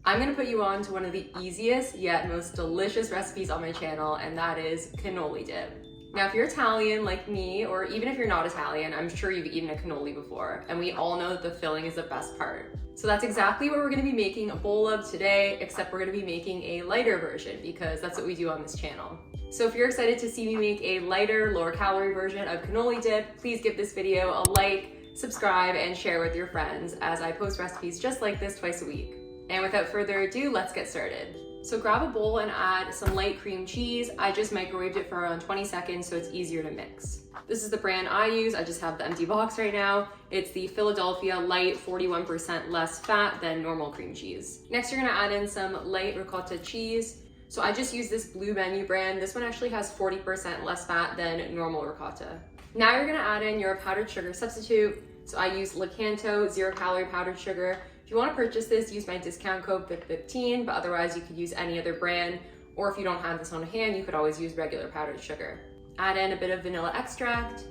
I'm gonna put you on to one of the easiest yet most delicious recipes on my channel, and that is cannoli dip. Now, if you're Italian like me, or even if you're not Italian, I'm sure you've eaten a cannoli before, and we all know that the filling is the best part. So that's exactly what we're gonna be making a bowl of today, except we're gonna be making a lighter version because that's what we do on this channel. So if you're excited to see me make a lighter, lower calorie version of cannoli dip, please give this video a like, subscribe, and share with your friends as I post recipes just like this twice a week. And without further ado, let's get started. So grab a bowl and add some light cream cheese. I just microwaved it for around 20 seconds so it's easier to mix. This is the brand I use. I just have the empty box right now. It's the Philadelphia Light, 41% less fat than normal cream cheese. Next, you're gonna add in some light ricotta cheese. So I just use this Blue Menu brand. This one actually has 40% less fat than normal ricotta. Now you're gonna add in your powdered sugar substitute. So I use Lakanto 0-calorie powdered sugar. If you want to purchase this, use my discount code VIP15, but otherwise you could use any other brand, or if you don't have this on hand, you could always use regular powdered sugar. Add in a bit of vanilla extract.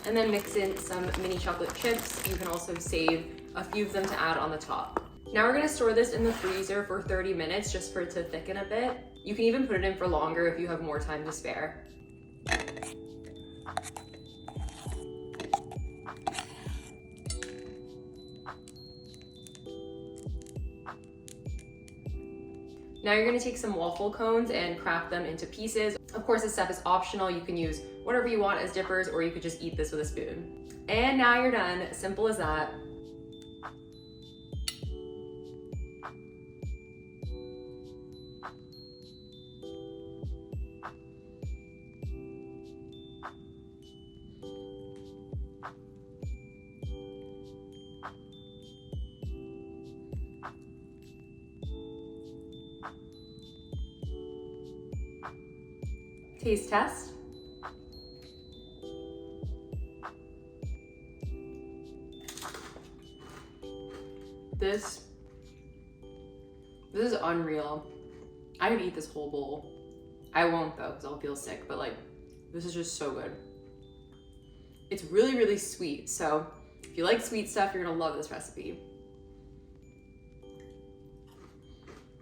And then mix in some mini chocolate chips. You can also save a few of them to add on the top. Now we're gonna store this in the freezer for 30 minutes just for it to thicken a bit. You can even put it in for longer if you have more time to spare. Now you're gonna take some waffle cones and crack them into pieces. Of course, this step is optional. You can use whatever you want as dippers, or you could just eat this with a spoon. And now you're done, simple as that. Taste test. This is unreal. I could eat this whole bowl. I won't though, because I'll feel sick, but like, this is just so good. It's really, really sweet. So if you like sweet stuff, you're gonna love this recipe.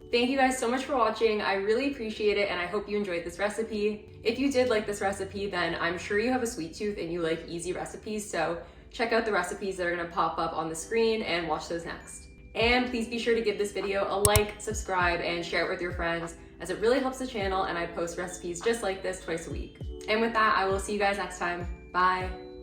Thank you guys so much for watching. I really appreciate it, and I hope you enjoyed this recipe. If you did like this recipe, then I'm sure you have a sweet tooth and you like easy recipes, so check out the recipes that are gonna pop up on the screen and watch those next. And please be sure to give this video a like, subscribe, and share it with your friends, as it really helps the channel, and I post recipes just like this twice a week. And with that, I will see you guys next time. Bye.